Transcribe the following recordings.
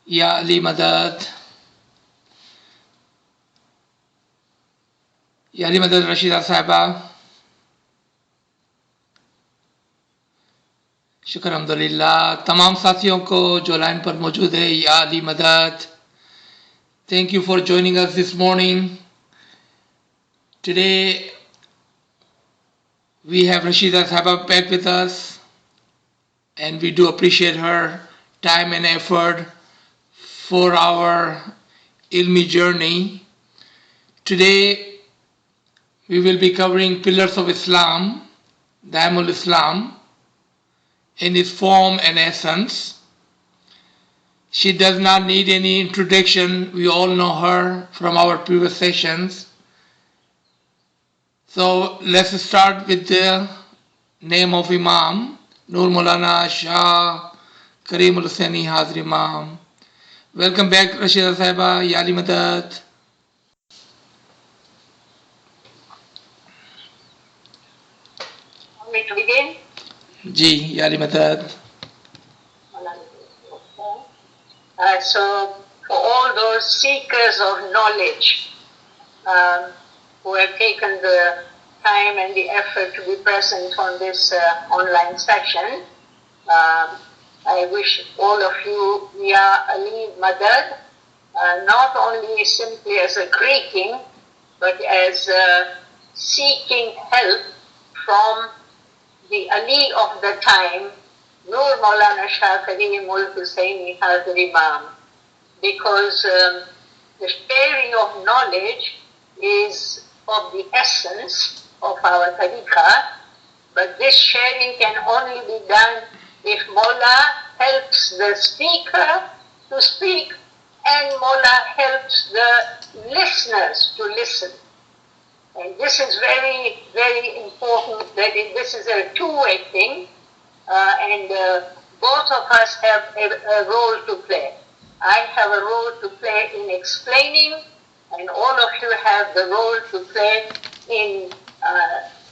Ya Ali Madad. या अली मदद रशीदा साहिबा, शुक्र अल्हम्दुलिल्लाह। तमाम साथियों को जो लाइन पर मौजूद है, या अली मदद, thank you for joining us this morning. Today we have Rashida Sahaba back with us, and we do appreciate her time and effort for our ilmi journey. Today we will be covering pillars of Islam, Daimul Islam, in its form and essence. She does not need any introduction. We all know her from our previous sessions. So let's start with the name of Imam, Nur Maulana Shah Kareem Al-Hussaini Hazir Imam. Welcome back, Rashida Sahiba, Ya Ali Madad. Want me to begin? Ji, Ya Ali Madad. So, for all those seekers of knowledge who have taken the time and the effort to be present on this online session, I wish all of you, Ya Ali Madad, not only simply as a greeting, but as seeking help from the Ali of the time, Nur Maulana Shah Kareem Al-Hussaini Hazir Imam, because the sharing of knowledge is of the essence of our tariqah, but this sharing can only be done if Mawla helps the speaker to speak and Mawla helps the listeners to listen. And this is very, very important that this is a two-way thing, and both of us have a role to play. I have a role to play in explaining, and all of you have the role to play in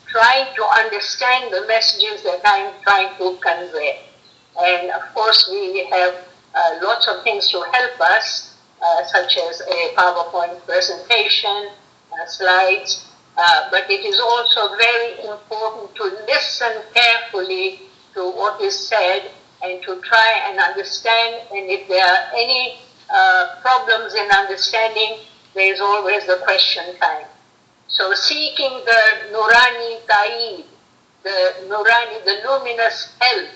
trying to understand the messages that I'm trying to convey. And of course, we have lots of things to help us, such as a PowerPoint presentation, slides, but it is also very important to listen carefully to what is said and to try and understand, and if there are any problems in understanding, there is always the question time. So seeking the Nurani Ta'id, the luminous help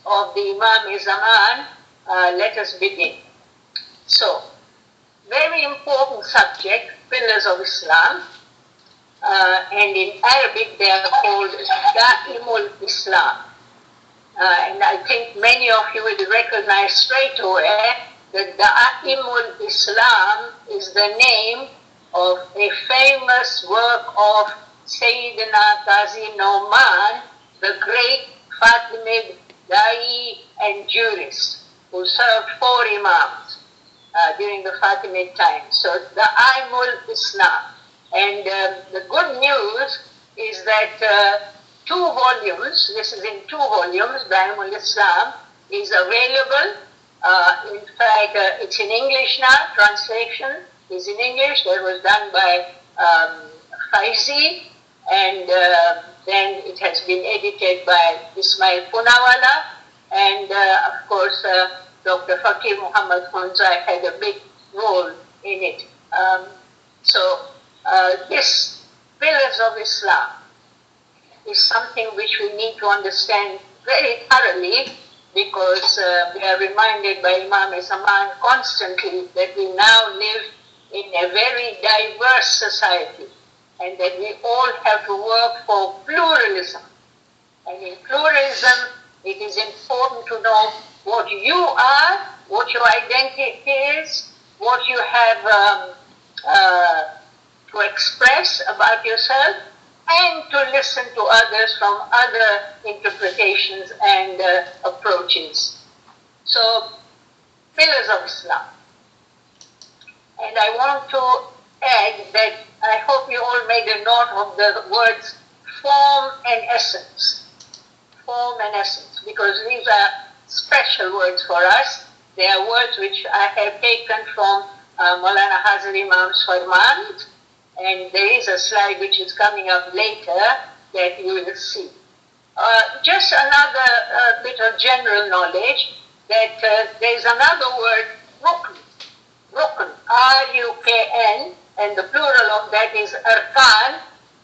of the Imam-e-Zaman, let us begin. So, very important subject, pillars of Islam, and in Arabic they are called Da'imul Islam. And I think many of you will recognize straight away that Da'imul Islam is the name of a famous work of Sayyidina Qazi Nauman, the great Fatimid Da'i and jurist, who served 4 Imams during the Fatimid time. So Da'imul Islam. And the good news is that 2 volumes, this is in 2 volumes, Da'imul Islam, is available. In fact, it's in English now, translation is in English. That was done by Faizi, and then it has been edited by Ismail Punawala, and of course Dr. Fakir Muhammad Khunzai had a big role in it. So this pillars of Islam is something which we need to understand very thoroughly, because we are reminded by Imam-e-Zaman constantly that we now live in a very diverse society and that we all have to work for pluralism. And in pluralism, it is important to know what you are, what your identity is, what you have to express about yourself, and to listen to others from other interpretations and approaches. So, pillars of Islam. And I want to add that I hope you all made a note of the words form and essence. Form and essence, because these are special words for us. They are words which I have taken from Maulana Hazar Imam's Farman, and there is a slide which is coming up later that you will see. Just another bit of general knowledge that there is another word, rukn, rukn, R-U-K-N, and the plural of that is arkan,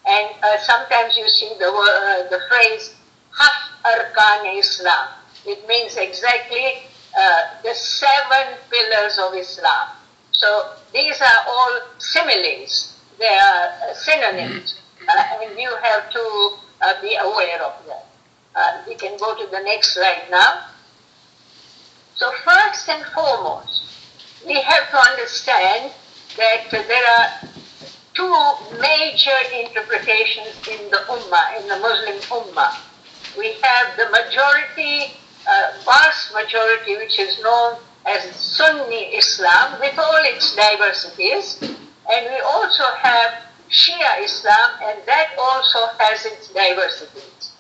and sometimes you see the phrase haf arkan Islam. It means exactly the 7 pillars of Islam. So these are all similes, they are synonyms, and you have to be aware of that. We can go to the next slide now. So first and foremost, we have to understand that there are 2 major interpretations in the Ummah, in the Muslim Ummah. We have the majority, vast majority, which is known as Sunni Islam with all its diversities, and we also have Shia Islam, and that also has its diversities.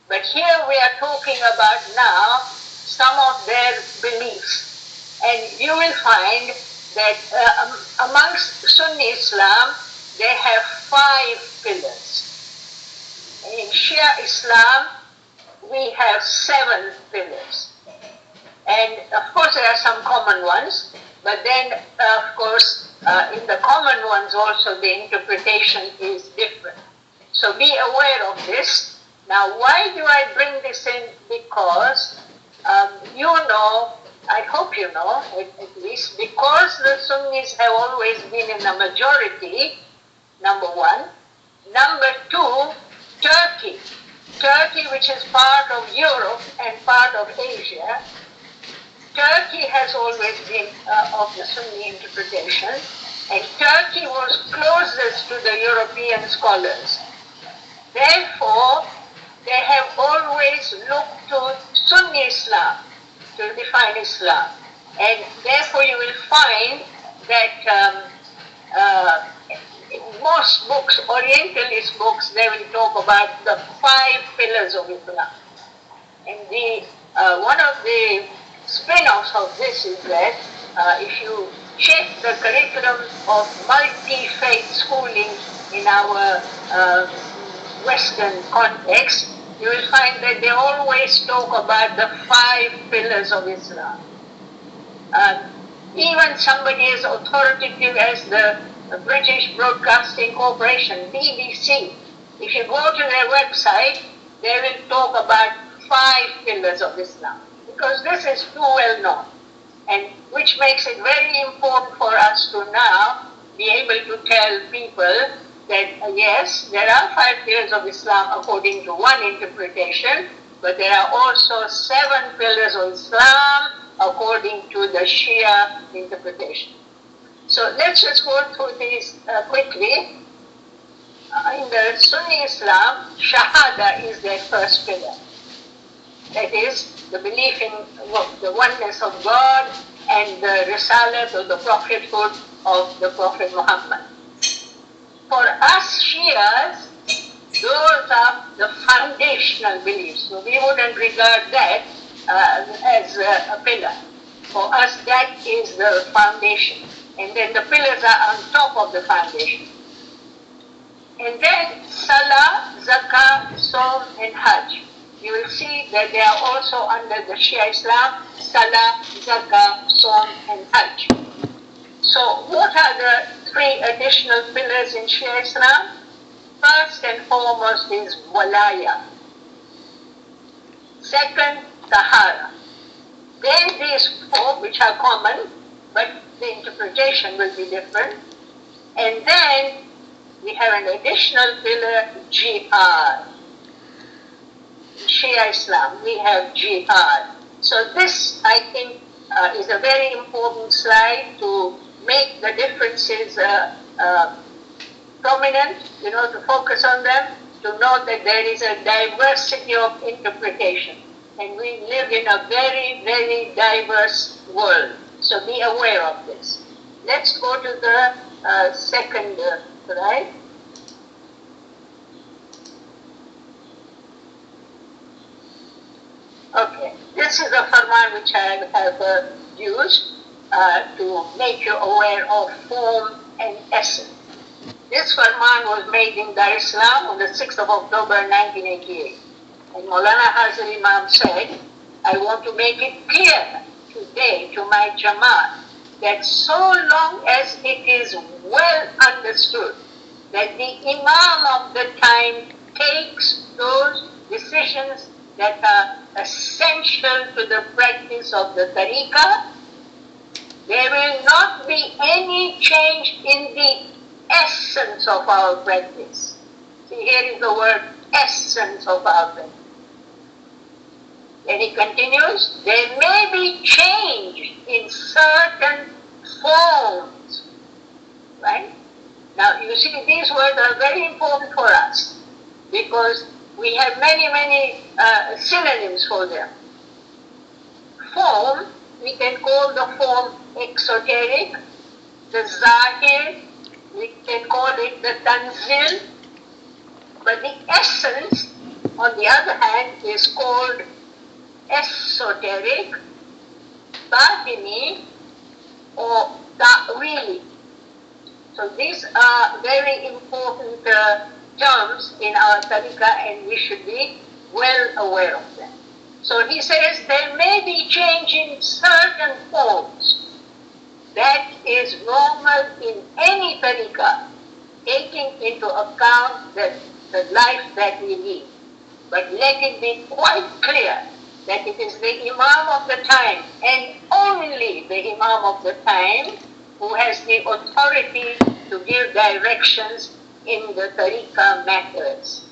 But here we are talking about now some of their beliefs, and you will find that amongst Sunni Islam, they have 5 pillars. In Shia Islam, we have 7 pillars. And of course there are some common ones, but then of course in the common ones also the interpretation is different. So be aware of this. Now why do I bring this in? Because you know, I hope you know at least, because the Sunnis have always been in the majority, number 1. Number 2, Turkey. Turkey, which is part of Europe and part of Asia, Turkey has always been of the Sunni interpretation, and Turkey was closest to the European scholars. Therefore, they have always looked to Sunni Islam to define Islam. And therefore you will find that in most books, Orientalist books, they will talk about the 5 pillars of Islam. And one of the spin-offs of this is that if you check the curriculum of multi-faith schooling in our Western context, you will find that they always talk about the 5 pillars of Islam. Even somebody as authoritative as the British Broadcasting Corporation, BBC, if you go to their website, they will talk about 5 pillars of Islam, because this is too well known, and which makes it very important for us to now be able to tell people that yes, there are 5 pillars of Islam according to one interpretation, but there are also 7 pillars of Islam according to the Shia interpretation. So let's just go through these quickly. In the Sunni Islam, Shahada is their first pillar. That is the belief in the oneness of God and the Risalat or the prophethood of the Prophet Muhammad. For us Shias, those are the foundational beliefs. So we wouldn't regard that as a pillar. For us, that is the foundation. And then the pillars are on top of the foundation. And then Salah, Zakah, Som, and Hajj. You will see that they are also under the Shia Islam, Salah, Zakah, Som, and Hajj. So what are the 3 additional pillars in Shia Islam? First and foremost is Walaya. Second, Tahara. Then these 4, which are common, but the interpretation will be different. And then we have an additional pillar, Jihad. In Shia Islam, we have Jihad. So this, I think, is a very important slide to make the differences prominent, to focus on them, to know that there is a diversity of interpretation. And we live in a very, very diverse world. So be aware of this. Let's go to the second slide. Okay, this is a farman which I have introduced to make you aware of form and essence. This farman was made in Dar es Salaam on the 6th of October 1988. And Maulana Hazar Imam said, I want to make it clear today to my Jamaat that so long as it is well understood that the Imam of the time takes those decisions that are essential to the practice of the tariqah, there will not be any change in the essence of our practice. See, here is the word essence of our practice. Then he continues, there may be change in certain forms, right? Now, you see, these words are very important for us because we have many synonyms for them. Form, we can call the form exoteric, the zahir, we can call it the tanzil, but the essence, on the other hand, is called esoteric, batini, or ta'wili. So these are very important terms in our tariqah, and we should be well aware of them. So he says there may be change in certain forms. That is normal in any tariqah, taking into account the life that we lead. But let it be quite clear that it is the Imam of the time, and only the Imam of the time, who has the authority to give directions in the tariqah matters.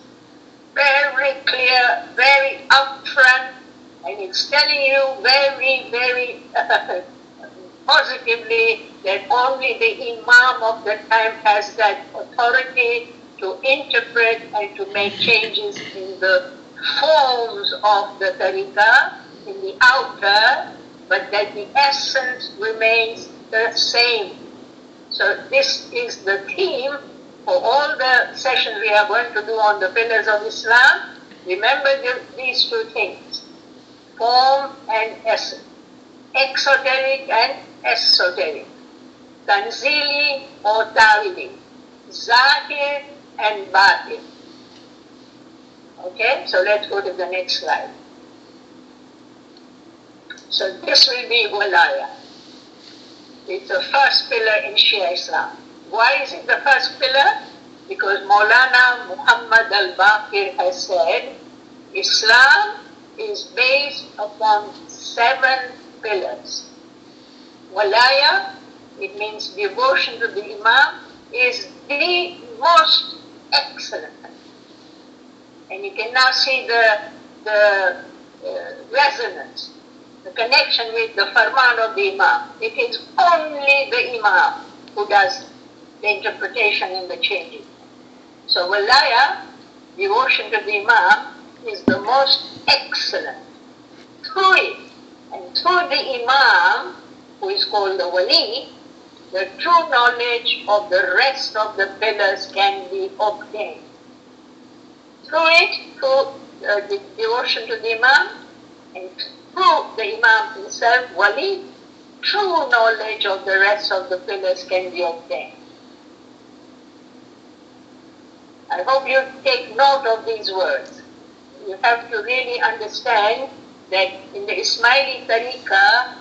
Very clear, very upfront, and it's telling you very positively that only the Imam of the time has that authority to interpret and to make changes in the forms of the tariqah, in the outer, but that the essence remains the same. So this is the theme for all the sessions we are going to do on the pillars of Islam. Remember these two things, form and essence, exoteric and esoteric, tanzili or ta'wili, zahir and batin. Okay, so let's go to the next slide. So this will be walaya. It's the first pillar in Shia Islam. Why is it the first pillar? Because Maulana Muhammad al-Baqir has said, Islam is based upon 7 pillars. Walaya, it means devotion to the Imam, is the most excellent. And you can now see the resonance, the connection with the farman of the Imam. It is only the Imam who does the interpretation and the changing. So walaya, devotion to the Imam, is the most excellent. Through it, and through the Imam, who is called the wali, the true knowledge of the rest of the pillars can be obtained. Through it, through the devotion to the Imam, and through the Imam himself, wali, true knowledge of the rest of the pillars can be obtained. I hope you take note of these words. You have to really understand that in the Ismaili tariqah,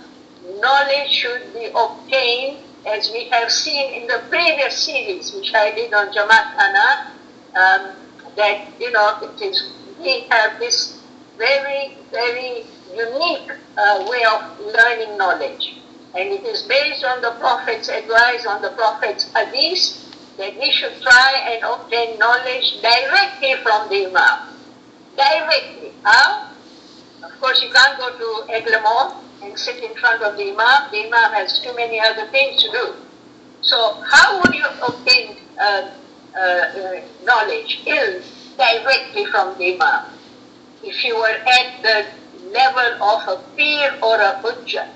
knowledge should be obtained, as we have seen in the previous series, which I did on Jamaat Ana, that, we have this very unique way of learning knowledge. And it is based on the Prophet's advice, on the Prophet's hadith, that we should try and obtain knowledge directly from the Imam. Directly. How? Of course, you can't go to Eglamont and sit in front of the Imam. The Imam has too many other things to do. So how would you obtain knowledge, ilm, directly from the Imam? If you were at the level of a peer or a hujjah.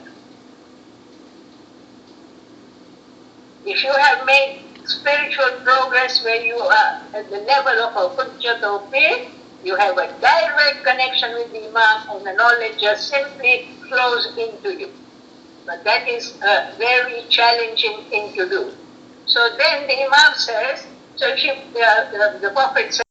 If you have made spiritual progress where you are at the level of a hujjah or peer, you have a direct connection with the Imam, and the knowledge just simply flows into you. But that is a very challenging thing to do. So then the Imam says, so if you, the Prophet says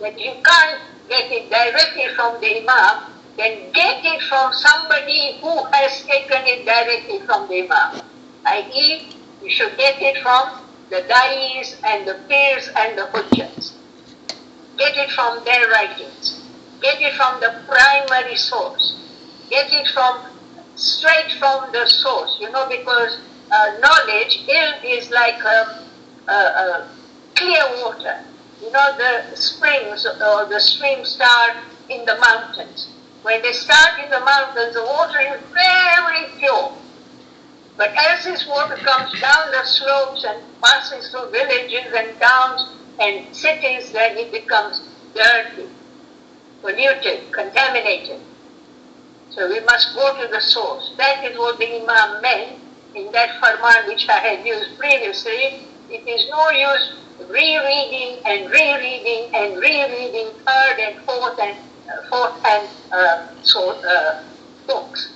that you can't get it directly from the Imam, then get it from somebody who has taken it directly from the Imam. I.e., you should get it from the Da'is and the Pirs and the Hujjats. Get it from their writings. Get it from the primary source. Get it from straight from the source, because knowledge is like clear water. The springs or the streams start in the mountains. When they start in the mountains, the water is very pure. But as this water comes down the slopes and passes through villages and towns and cities, then it becomes dirty, polluted, contaminated. So we must go to the source. That is what the Imam meant in that farman which I had used previously. It is no use rereading and rereading and rereading third and fourth books.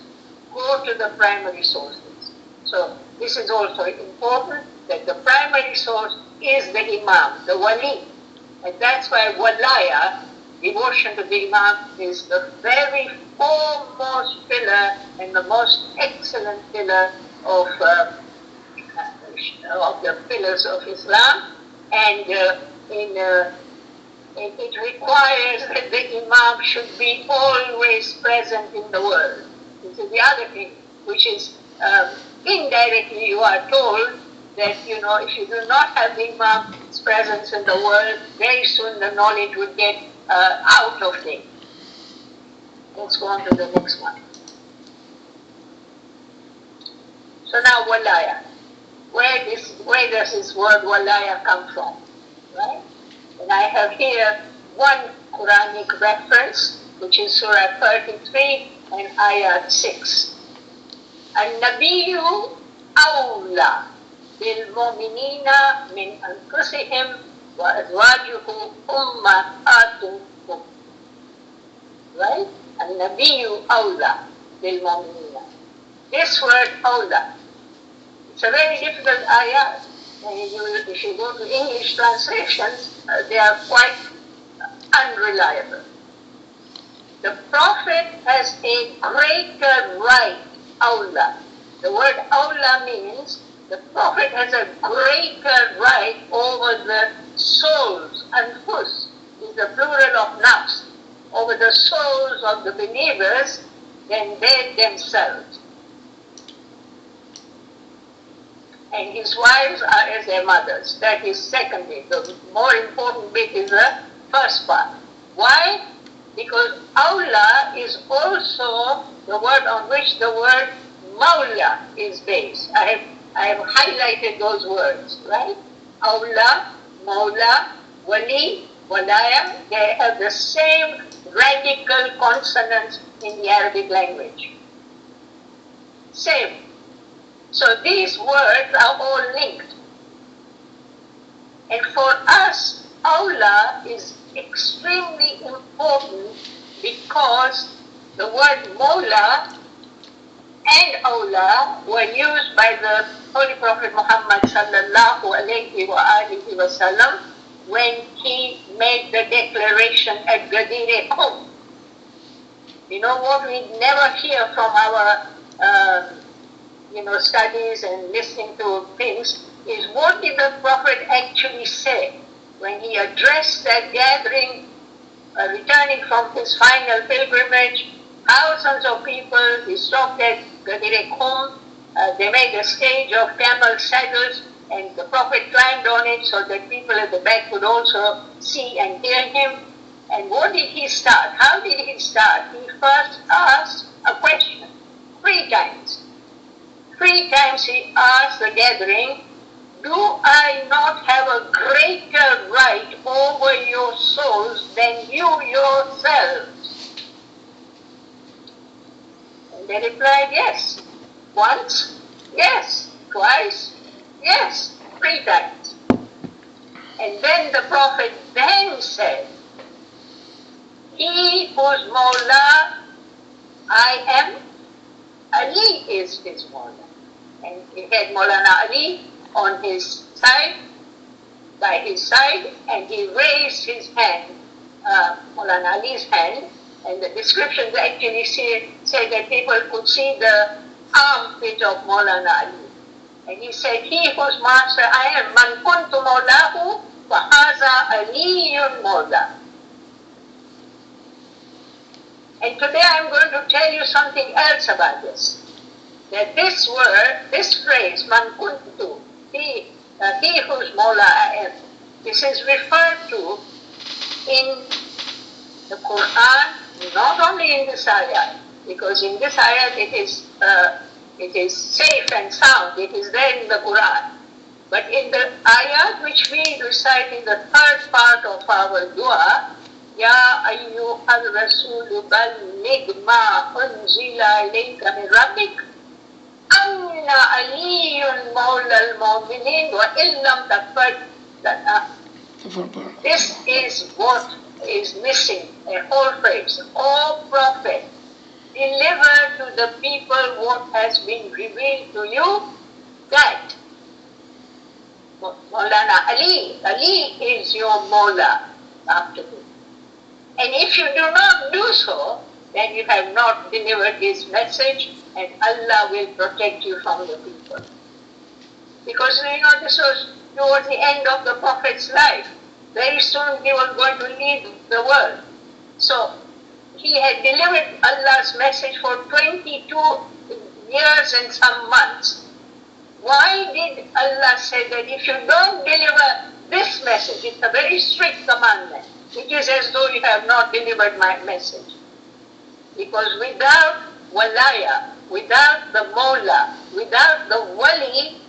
Go to the primary sources. So this is also important, that the primary source is the Imam, the Wali. And that's why Walaya, devotion to the Imam, is the very foremost pillar and the most excellent pillar of the pillars of Islam. And it requires that the Imam should be always present in the world. This is the other thing, which is indirectly you are told that, if you do not have the Imam's presence in the world, very soon the knowledge would get out of things. Let's go on to the next one. So now Walaya. Where does this word Walaya come from? Right? And I have here one Quranic reference, which is Surah 33 and Ayat 6. An-Nabiyyu awla bil-mu'minina min anfusihim wa azwajuhu ummahatuhum. Right? An-Nabiyyu awla bil-mu'minina. This word awla, it's a very difficult ayat. If you go to English translations, they are quite unreliable. The Prophet has a greater right, awla. The word awla means the Prophet has a greater right over the souls, anfus is the plural of nafs, over the souls of the believers than they themselves. And his wives are as their mothers. That is secondary. The more important bit is the first part. Why? Because awla is also the word on which the word mawla is based. I have highlighted those words, right? Awla, mawla, wali, walaya, they have the same radical consonants in the Arabic language. Same. So these words are all linked. And for us, awla is extremely important because the word mawla and awla were used by the Holy Prophet Muhammad sallallahu alayhi wa alihi wa sallam when he made the declaration at Ghadir Qum. You know what we never hear from our studies and listening to things is, what did the Prophet actually say when he addressed that gathering, returning from his final pilgrimage? Thousands of people, he stopped at Ghadir Qum, they made a stage of camel saddles and the Prophet climbed on it so that people at the back could also see and hear him. And what did he start? How did he start? He first asked a question, 3 times. 3 times he asked the gathering, do I not have a greater right over your souls than you yourselves? And they replied, yes. Once, yes. Twice, yes. 3 times. And then the Prophet then said, he whose Mawla I am, Ali is his Mawla. And he had Maulana Ali on his side, by his side, and he raised his hand, Maulana Ali's hand, and the descriptions actually say that people could see the armpit of Maulana Ali. And he said, he whose master I am, man kuntu mawlahu, wa haza aliyun mawla. And today I'm going to tell you something else about this. That this word, this phrase, man kuntu, he whose mawla I am, this is referred to in the Quran, not only in this ayah, because in this ayah it is safe and sound, it is there in the Quran. But in the ayat which we recite in the third part of our dua, Ya ayyuhal rasulu balligh ma unzila ilayka min rabbik, anna aliyun mawla al-mu'minin wa illam tafad. This is what is missing, a whole phrase. O Prophet, deliver to the people what has been revealed to you, that Maulana Ali is your Mawla after you. And if you do not do so, then you have not delivered his message, and Allah will protect you from the people. Because this was towards the end of the Prophet's life. Very soon he was going to leave the world. So he had delivered Allah's message for 22 years and some months. Why did Allah say that if you don't deliver this message, it's a very strict commandment, it is as though you have not delivered my message. Because without walaya, without the mawla, without the wali,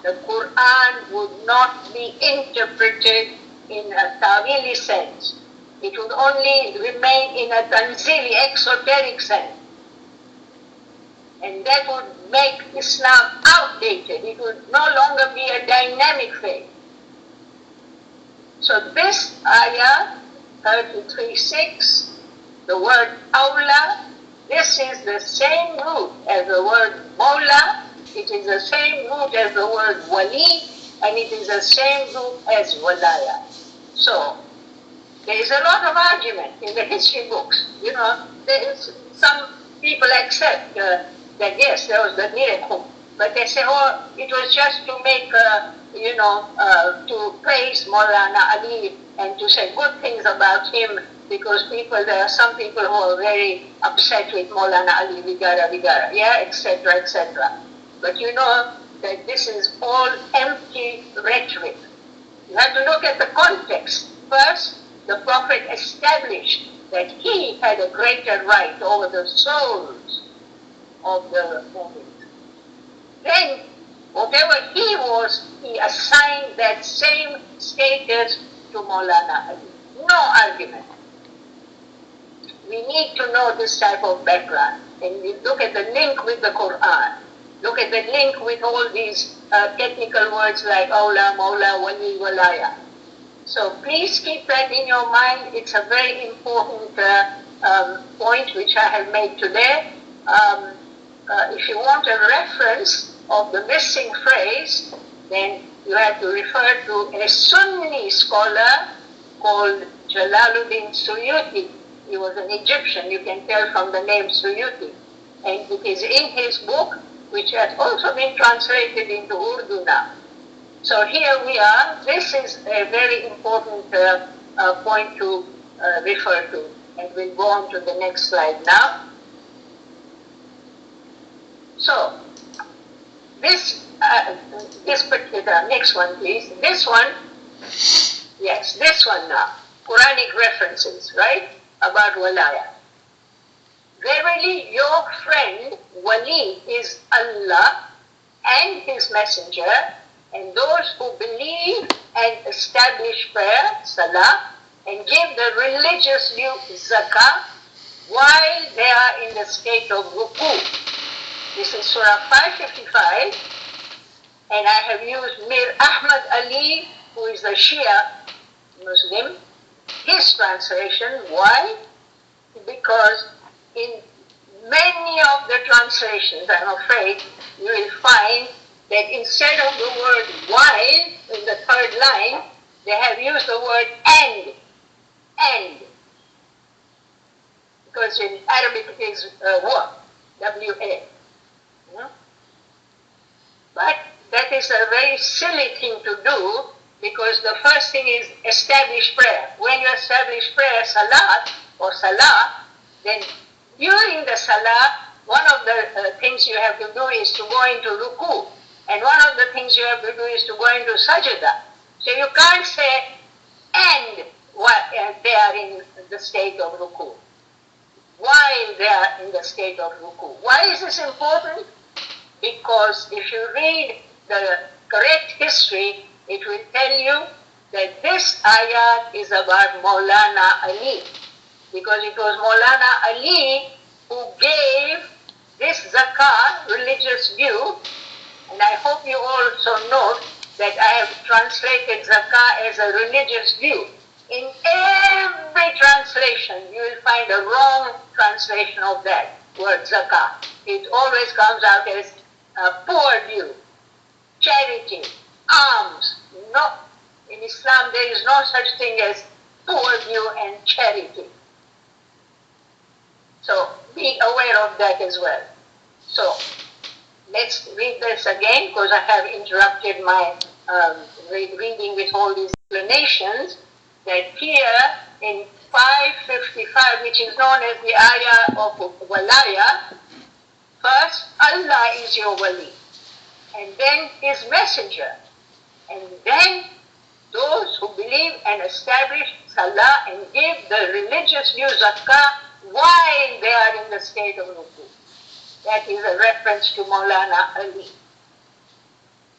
the Quran would not be interpreted in a tawili sense. It would only remain in a tanzili, exoteric sense. And that would make Islam outdated. It would no longer be a dynamic faith. So this ayah, 33:6, the word awla, this is the same root as the word mawla, it is the same root as the word wali, and it is the same root as walaya. So, there is a lot of argument in the history books. There is, some people accept that yes, there was the miracle, but they say, oh, it was just to make, to praise Maulana Ali and to say good things about him, because there are some people who are very upset with Maulana Ali, vigara, yeah, etc., etc. But you know that this is all empty rhetoric. You have to look at the context. First, the Prophet established that he had a greater right over the souls of the Mu'mins. Then, whatever he was, he assigned that same status to Maulana Ali. No argument. We need to know this type of background. And we look at the link with the Quran. Look at the link with all these technical words like awla, mawla, wali, walaya. So please keep that in your mind. It's a very important point which I have made today. If you want a reference of the missing phrase, then you have to refer to a Sunni scholar called Jalaluddin Suyuti. He was an Egyptian, you can tell from the name Suyuti. And it is in his book, which has also been translated into Urdu now. So here we are. This is a very important point to refer to. And we'll go on to the next slide now. So, this particular, next one please. This one, yes, this one now. Quranic references, right? About walaya. Verily, your friend, wali, is Allah and his messenger, and those who believe and establish prayer, salah, and give the religious due, zakah, while they are in the state of ruku. This is Surah 555, and I have used Mir Ahmad Ali, who is a Shia Muslim, his translation. Why? Because in many of the translations, I'm afraid, you will find that instead of the word while in the third line, they have used the word and. Because in Arabic it is wa, W-A. But that is a very silly thing to do, because the first thing is establish prayer. When you establish prayer, salat or salah, then during the salah, one of the things you have to do is to go into ruku. And one of the things you have to do is to go into sajda. So you can't say and they are in the state of ruku, while they are in the state of ruku. Why is this important? Because if you read the correct history, it will tell you that this ayat is about Maulana Ali. Because it was Maulana Ali who gave this zakah, religious view, and I hope you also note that I have translated zakah as a religious view. In every translation, you will find a wrong translation of that word zakah. It always comes out as poor view, charity, alms. No, in Islam there is no such thing as poor view and charity. So be aware of that as well. So let's read this again, because I have interrupted my reading with all these explanations. That here in 555, which is known as the ayah of Walaya, first Allah is your wali, and then His messenger, and then those who believe and establish salah and give the religious view zakah while they are in the state of ruku. That is a reference to Maulana Ali.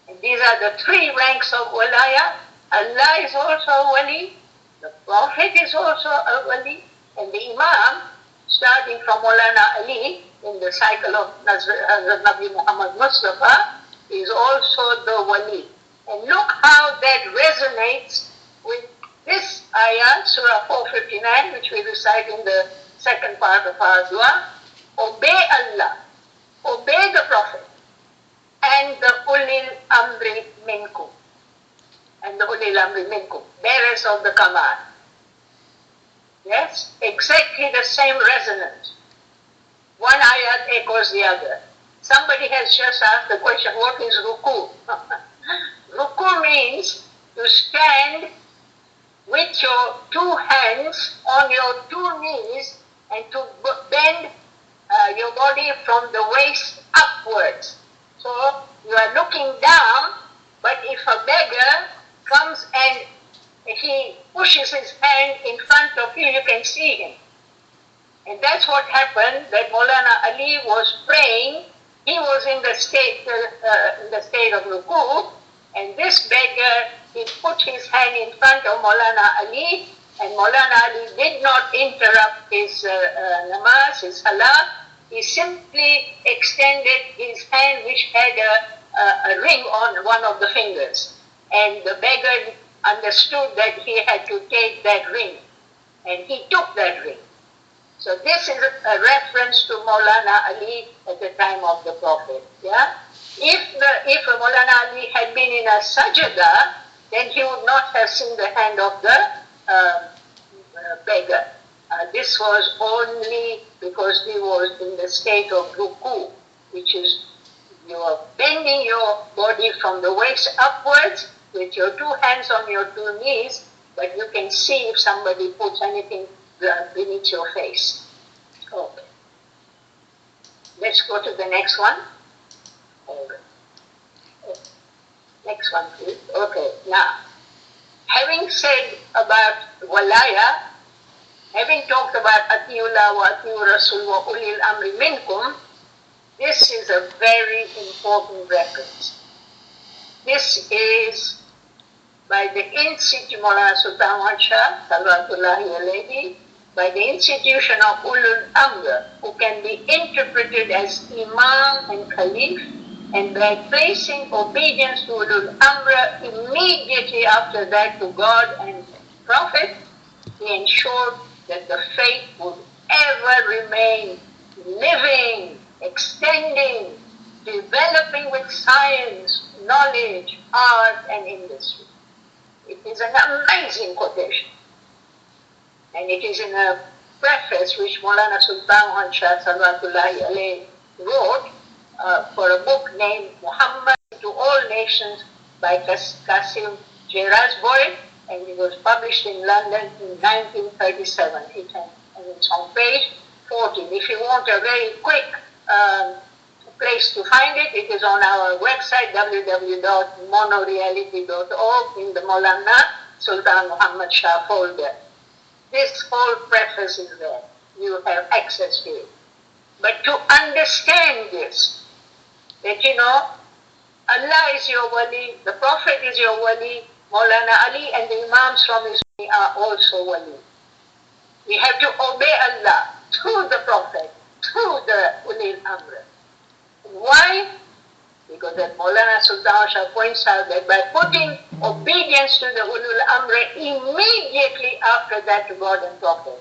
And these are the three ranks of walaya. Allah is also a wali, the Prophet is also a wali, and the Imam, starting from Maulana Ali in the cycle of Nabi Muhammad Mustafa, is also the wali. And look how that resonates with this ayah, Surah 459, which we recite in the second part of our dua. Obey Allah, obey the Prophet, and the Ulil Amri Minkum. And the Ulil Amri Minkum, bearers of the command. Yes, exactly the same resonance. One ayat echoes the other. Somebody has just asked the question, what is ruku? Ruku means to stand with your two hands on your two knees and to bend your body from the waist upwards. So you are looking down, but if a beggar comes and he pushes his hand in front of you, you can see him. And that's what happened, that Maulana Ali was praying. He was in the state of ruku, and this beggar, he put his hand in front of Maulana Ali, and Maulana Ali did not interrupt his namaz, his salah. He simply extended his hand, which had a ring on one of the fingers. And the beggar understood that he had to take that ring, and he took that ring. So this is a reference to Maulana Ali at the time of the Prophet. Yeah? If Maulana Ali had been in a sajda, then he would not have seen the hand of the beggar. This was only because he was in the state of ruku, which is you are bending your body from the waist upwards with your two hands on your two knees, but you can see if somebody puts anything beneath your face. Okay. Let's go to the next one. Next one, please. Okay. Now, having said about walaya, having talked about Atiullah wa Atiur Rasul wa Ulil Amri Minkum, this is a very important reference. This is by the Institute Maulana Sultan Ahmad Shah, Salawatullahi alayhi, by the institution of Ulul Amr, who can be interpreted as Imam and Khalif, and by placing obedience to Ulul Amr immediately after that to God and Prophet, he ensured that the faith would ever remain living, extending, developing with science, knowledge, art, and industry. It is an amazing quotation. And it is in a preface which Maulana Sultan Shah Salawatullahi alayhi wrote for a book named Muhammad to All Nations by Qasim Jerasboy, and it was published in London in 1937. And it's on page 14. If you want a very quick place to find it, it is on our website www.monoreality.org in the Maulana Sultan Muhammad Shah folder. This whole preface is there. You have access to it. But to understand this, that Allah is your wali, the Prophet is your wali, Maulana Ali and the Imams from his wali are also wali. We have to obey Allah through the Prophet, through the Ulil Amr. Why? Because that Maulana Sultan Shah points out that by putting obedience to the Ulul Amr immediately after that to God and Prophet,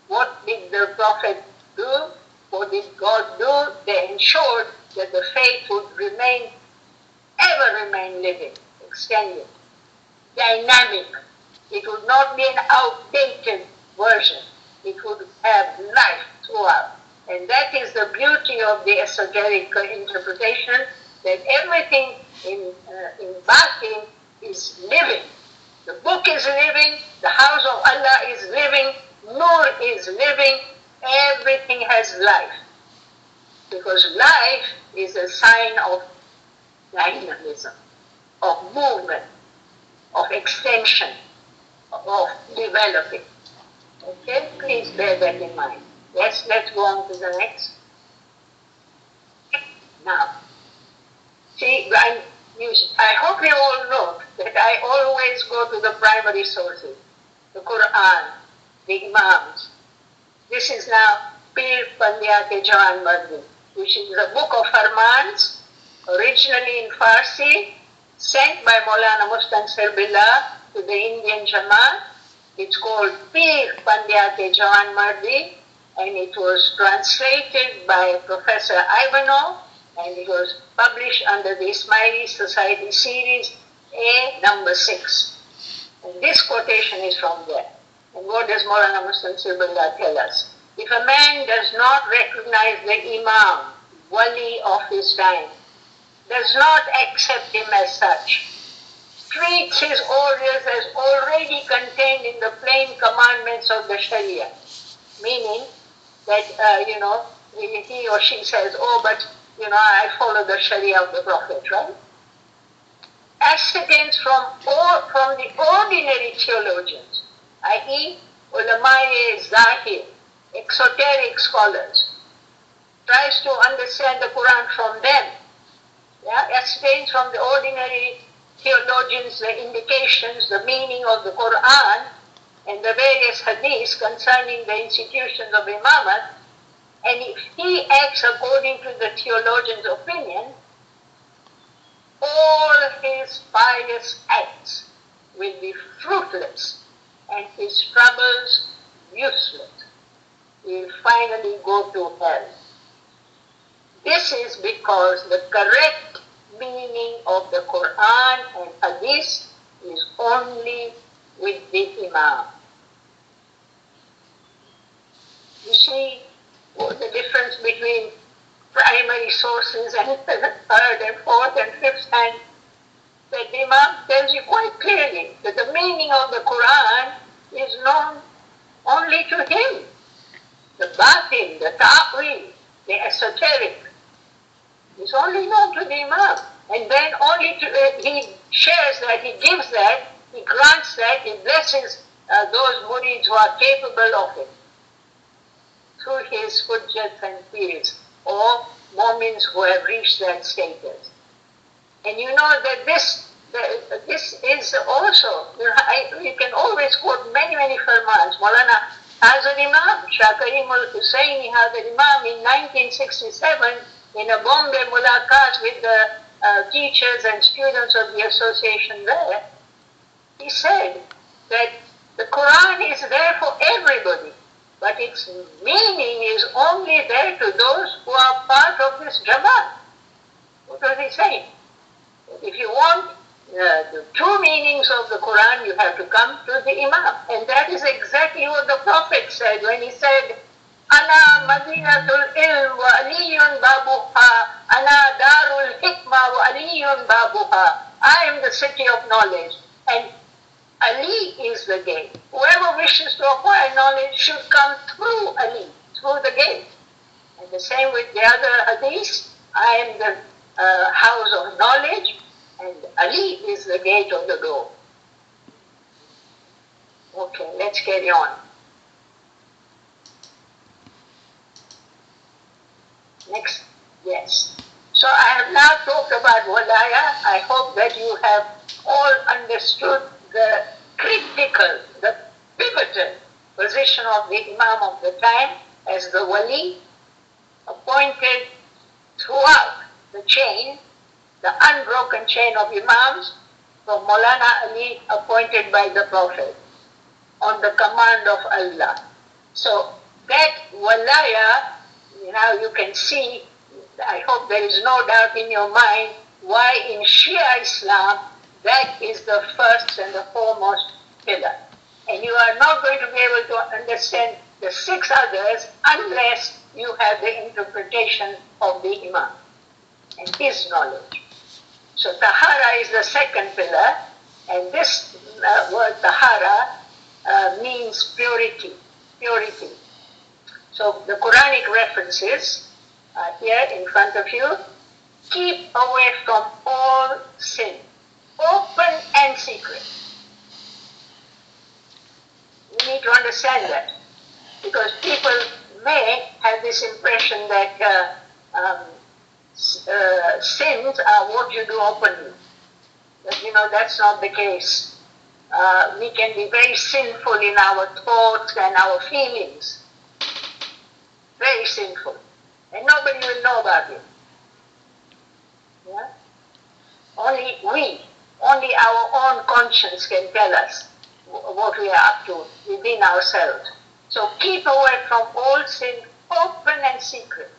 what did the Prophet do? What did God do? They ensured that the faith would ever remain living, extended, dynamic. It would not be an outdated version. It would have life throughout. And that is the beauty of the esoteric interpretation, that everything in Batin is living. The book is living, the house of Allah is living, Nur is living, everything has life. Because life is a sign of dynamism, of movement, of extension, of developing. Okay, please bear that in mind. Yes, let's go on to the next. Now, see, I hope you all know that I always go to the primary sources, the Quran, the Imams. This is now Pir Pandiyat Jawan Mardi, which is the book of Farmans, originally in Farsi, sent by Maulana Mustansir Billah to the Indian Jamaat. It's called Pir Pandiyat Jawan Mardi, and it was translated by Professor Ivanov, and it was published under the Ismaili Society series A number 6. And this quotation is from there. And what does Maulana Mustansir Billah tell us? If a man does not recognize the Imam, wali of his time, does not accept him as such, treats his orders as already contained in the plain commandments of the Sharia, meaning that, he or she says, oh, but, I follow the Sharia of the Prophet, right? Ascertains from the ordinary theologians, i.e., ulama-e zahir, exoteric scholars, tries to understand the Quran from them, ascertains from the ordinary theologians the indications, the meaning of the Quran, and the various hadiths concerning the institutions of Imamat, and if he acts according to the theologian's opinion, all his pious acts will be fruitless and his troubles useless. He will finally go to hell. This is because the correct meaning of the Quran and Hadith is only with the Imam. You see the difference between primary sources and third and fourth and fifth hand? The Imam tells you quite clearly that the meaning of the Quran is known only to him. The batin, the ta'wil, the esoteric is only known to the Imam. And then only he shares that, he gives that, he grants that, he blesses those murids who are capable of it through his hujjats and peers, or moments who have reached that status. And you know that this is also, you can always quote many firmans. Maulana Hazar Imam, Shah Karim al-Hussaini Hazar Imam in 1967 in a Bombay mulaqat with the teachers and students of the association there, he said that the Quran is there for everybody. but its meaning is only there to those who are part of this Jamaat. What was he saying? If you want the true meanings of the Quran, you have to come to the Imam. And that is exactly what the Prophet said when he said, Ana Madinatul Ilm wa Aliyun Babuha, Ana Darul Hikmah wa Aliyun Babuha. I am the city of knowledge, and Ali is the gate. Whoever wishes to acquire knowledge should come through Ali, through the gate. And the same with the other hadith, I am the house of knowledge, and Ali is the gate of the door. Okay, let's carry on. Next, yes. So I have now talked about walaya. I hope that you have all understood the critical, the pivotal position of the Imam of the time as the wali, appointed throughout the chain, the unbroken chain of Imams, from Maulana Ali, appointed by the Prophet on the command of Allah. So that walaya, now you can see, I hope there is no doubt in your mind why in Shia Islam that is the first and the foremost pillar. And you are not going to be able to understand the 6 others unless you have the interpretation of the Imam and his knowledge. So Tahara is the second pillar, and this word Tahara means purity, purity. So the Quranic references are here in front of you. Keep away from all sin, open and secret. We need to understand that, because people may have this impression that sins are what you do openly. But you know, that's not the case. We can be very sinful in our thoughts and our feelings. Very sinful. And nobody will know about it. Yeah? Only our own conscience can tell us what we are up to within ourselves. So keep away from all sin, open and secret.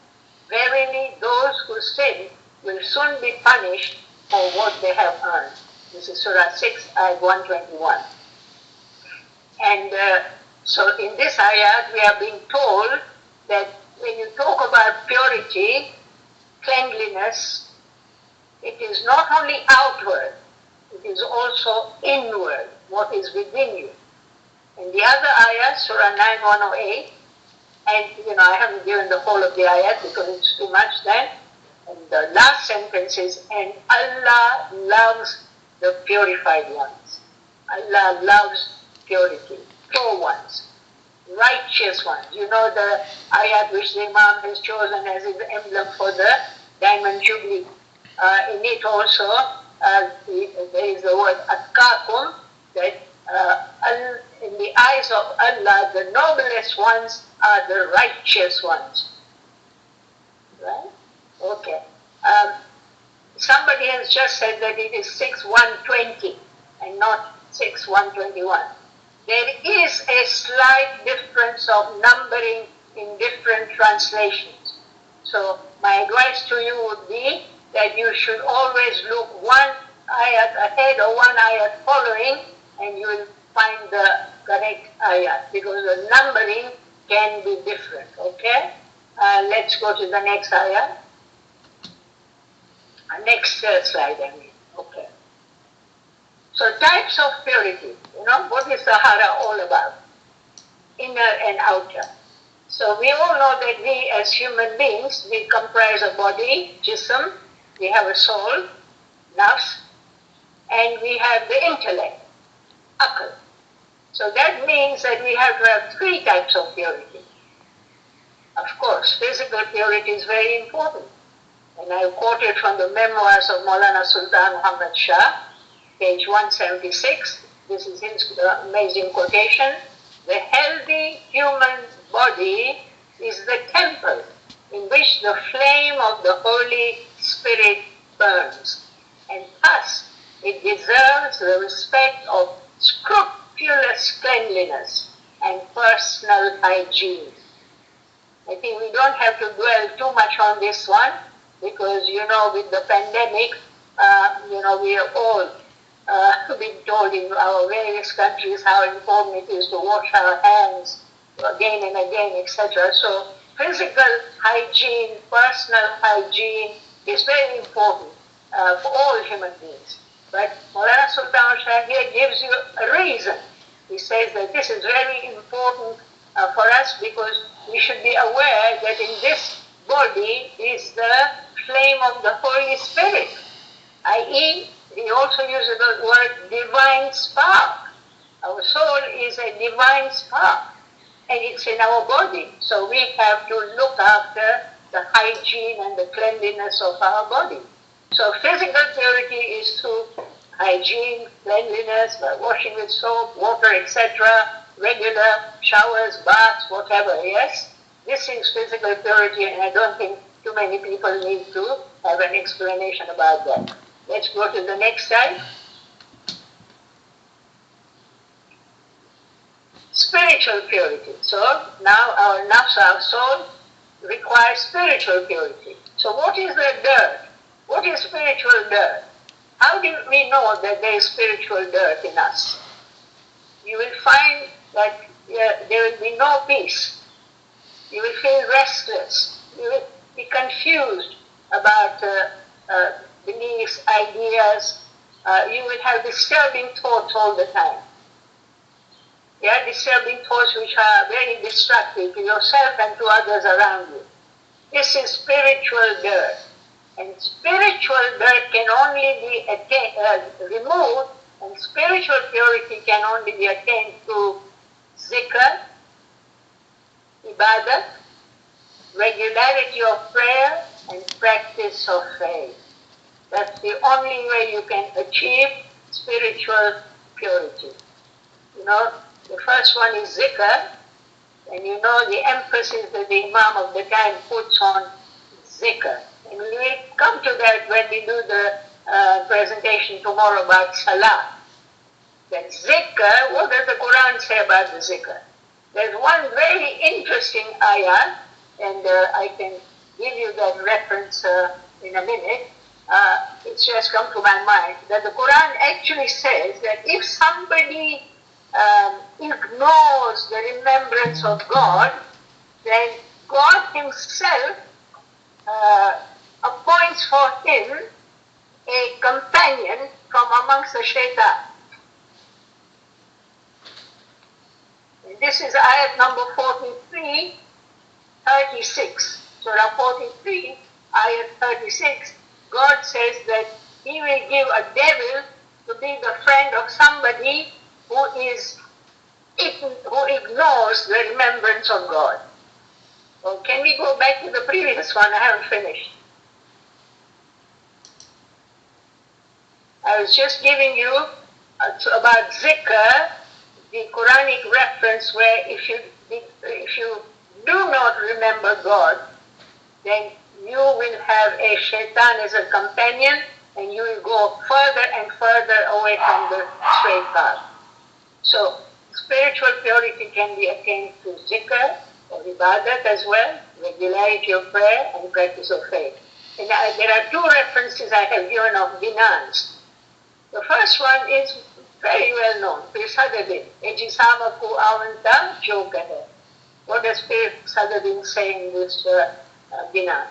Verily, those who sin will soon be punished for what they have earned. This is Surah 6, ayat 121. And so in this ayat, we are being told that when you talk about purity, cleanliness, it is not only outward, it is also inward, what is within you. In the other ayat, Surah 9, 108, and you know, I haven't given the whole of the ayat because it's too much then, and the last sentence is, and Allah loves the purified ones. Allah loves purity, pure ones, righteous ones. You know the ayat which the Imam has chosen as his emblem for the Diamond Jubilee. In it also, there is the word atkakum, that in the eyes of Allah, the noblest ones are the righteous ones. Right? Okay. Somebody has just said that it is 6:120 and not 6:121. There is a slight difference of numbering in different translations. So my advice to you would be that you should always look one ayat ahead or one ayat following, and you will find the correct ayat, because the numbering can be different. Okay? Let's go to the next ayat. Next slide, I mean. Okay. So types of purity. You know, what is Tahara all about? Inner and outer. So we all know that we as human beings, we comprise a body, jism, we have a soul, nafs, and we have the intellect, akal. So that means that we have to have 3 types of purity. Of course, physical purity is very important. And I quoted from the memoirs of Maulana Sultan Muhammad Shah, page 176. This is his amazing quotation. The healthy human body is the temple in which the flame of the Holy Spirit burns, and thus it deserves the respect of scrupulous cleanliness and personal hygiene. I think we don't have to dwell too much on this one because, with the pandemic, we are all been told in our various countries how important it is to wash our hands again and again, etc. So physical hygiene, personal hygiene is very important for all human beings. But Maulana Sultan Shah here gives you a reason. He says that this is very important for us because we should be aware that in this body is the flame of the Holy Spirit, i.e., he also uses the word divine spark. Our soul is a divine spark and it's in our body. So we have to look after the hygiene and the cleanliness of our body. So physical purity is through hygiene, cleanliness, by washing with soap, water, etc., regular showers, baths, whatever, yes? This is physical purity, and I don't think too many people need to have an explanation about that. Let's go to the next slide. Spiritual purity. So now our nafs, our soul, requires spiritual purity. So what is the dirt? What is spiritual dirt? How do we know that there is spiritual dirt in us? You will find that there will be no peace. You will feel restless. You will be confused about beliefs, ideas. You will have disturbing thoughts all the time. Yeah, disturbing thoughts which are very destructive to yourself and to others around you. This is spiritual dirt. And spiritual dirt can only be removed, and spiritual purity can only be attained through zikr, ibadat, regularity of prayer, and practice of faith. That's the only way you can achieve spiritual purity. The first one is zikr, and the emphasis that the Imam of the time puts on zikr. And we will come to that when we do the presentation tomorrow about salah. That zikr, what does the Quran say about the zikr? There's one very interesting ayah, and I can give you that reference in a minute. It's just come to my mind that the Quran actually says that if somebody ignores the remembrance of God, then God Himself appoints for him a companion from amongst the shaitan. And this is ayat number 43, 36. Surah 43, ayat 36. God says that He will give a devil to be the friend of somebody who ignores the remembrance of God. Well, can we go back to the previous one? I haven't finished. I was just giving you about zikr, the Quranic reference where if you do not remember God, then you will have a shaitan as a companion and you will go further and further away from the straight path. So spiritual purity can be attained through zikr or ibadat as well, regularity of prayer and practice of faith. And there are two references I have given of dinars. The first one is very well known, Pir Sadadin, Ejisama ku avanta jo kahe. What does Pir Sadadin say in this dinar?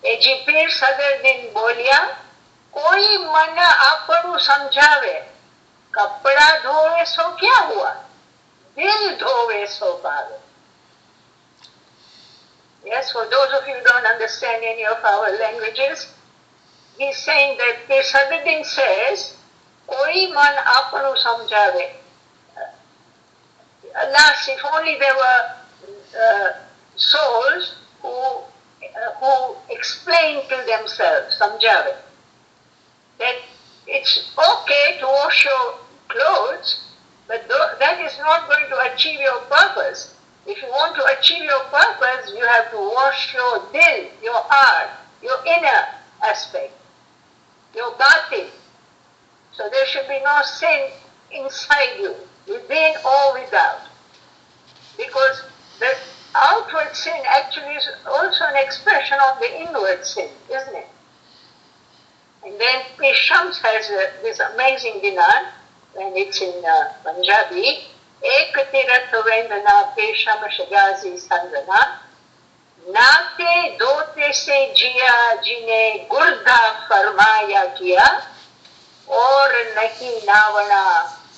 Eji Pir Sadadin bolya, koi mana apanu samjhave, kapda dhove so kya hua? Dil dhove so paave. Yes, for those of you who don't understand any of our languages, he's saying that Pir Sadadin says, Koi man apanu samjhave. Alas, if only there were souls who explain to themselves, samjhave, that it's okay to wash your clothes, but that is not going to achieve your purpose. If you want to achieve your purpose, you have to wash your dil, your heart, your inner aspect, your batin. So there should be no sin inside you, within or without. because the outward sin actually is also an expression of the inward sin, isn't it? And then Shams has this amazing dinar, and it's in Punjabi. Ek tirat vendana pesham shagazi sandana, नाते दोते से जिया जिने गुर्दा फरमाया किया और नहीं नावना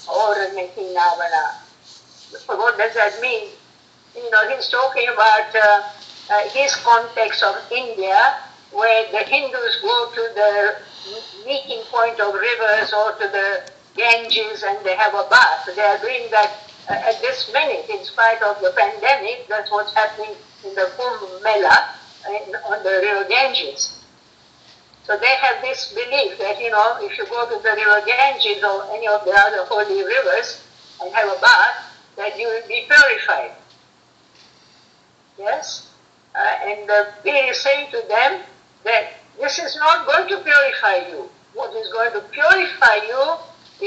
और नहीं नावना. What does that mean? You know, he's talking about his context of India, where the Hindus go to the meeting point of rivers or to the Ganges and they have a bath. They are doing that at this minute, in spite of the pandemic. That's what's happening in the Kumbh Mela on the river Ganges. So they have this belief that, you know, if you go to the river Ganges or any of the other holy rivers and have a bath, that you will be purified. Yes? And the Pir is saying to them that this is not going to purify you. What is going to purify you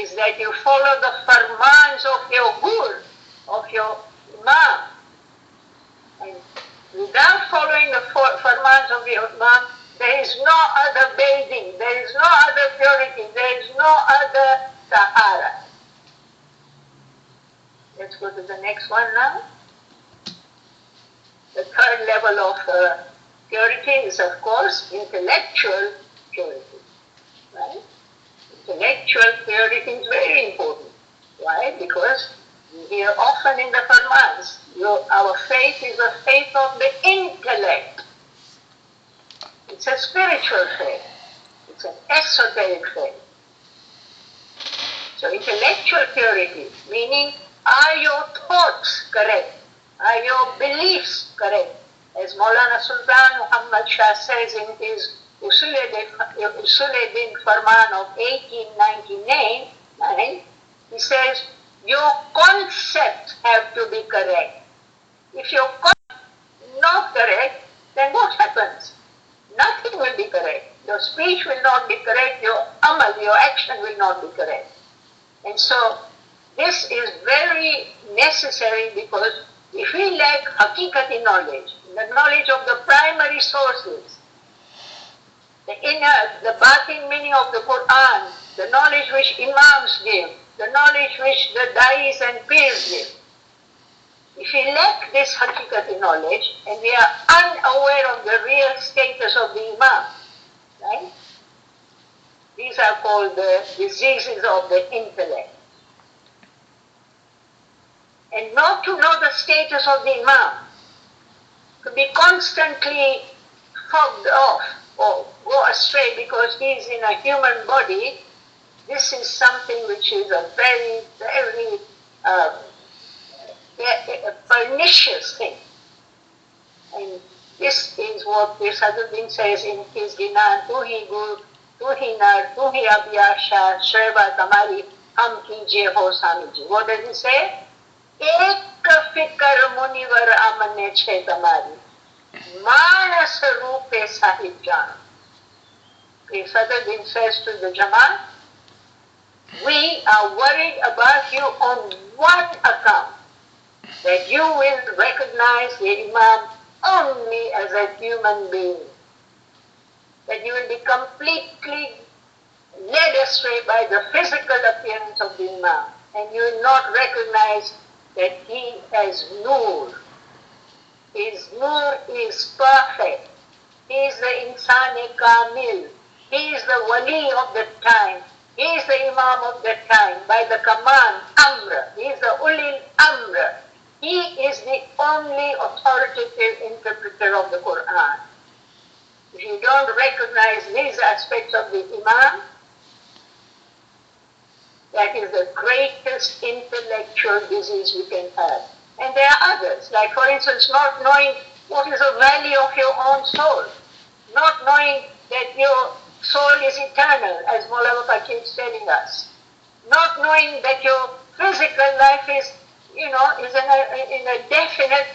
is that you follow the farmans of your Gur, of your Imam. And without following the farmans of your Imam, there is no other bathing, there is no other purity, there is no other Tahara. Let's go to the next one now. The third level of purity is, of course, intellectual purity. Right? Intellectual purity is very important. Why? Because we hear often in the Farmans, our faith is a faith of the intellect. It's a spiritual faith. It's an esoteric faith. So intellectual purity, meaning, are your thoughts correct? Are your beliefs correct? As Maulana Sultan Muhammad Shah says in his Usul-e-Din Farman of 1899, he says, your concepts have to be correct. If your concepts are not correct, then what happens? Nothing will be correct. Your speech will not be correct, your amal, your action will not be correct. And so, this is very necessary because if we lack hakikati knowledge, the knowledge of the primary sources, the inner, the batin meaning of the Quran, the knowledge which Imams give, the knowledge which the Dais and Pirs give. If we lack this hakikati knowledge and we are unaware of the real status of the Imam, right? These are called the diseases of the intellect. And not to know the status of the Imam, to be constantly fogged off or go astray because he is in a human body, this is something which is a very, very pernicious thing. And this is what Saduddin says in his Dinan, Tu hi Gur, Tu hi Nar, Tu hi Abhyasha, Shreva Tamari, Ham Kijiye Ho Samiji. What does he say? Ek fikar munivar amane chhe tamari, manas roope sahib jaan. Saduddin says to the Jamaat, we are worried about you on one account, that you will recognize the Imam only as a human being, that you will be completely led astray by the physical appearance of the Imam, and you will not recognize that he has Noor. His Noor is perfect. He is the Insan-e-Kamil. He is the Wali of the time. He is the Imam of the time by the command, Amr. He is the Ulil Amr. He is the only authoritative interpreter of the Quran. If you don't recognize these aspects of the Imam, that is the greatest intellectual disease we can have. And there are others, like for instance, not knowing what is the value of your own soul, not knowing that your soul is eternal, as Maulana Baba keeps telling us, not knowing that your physical life is, in a definite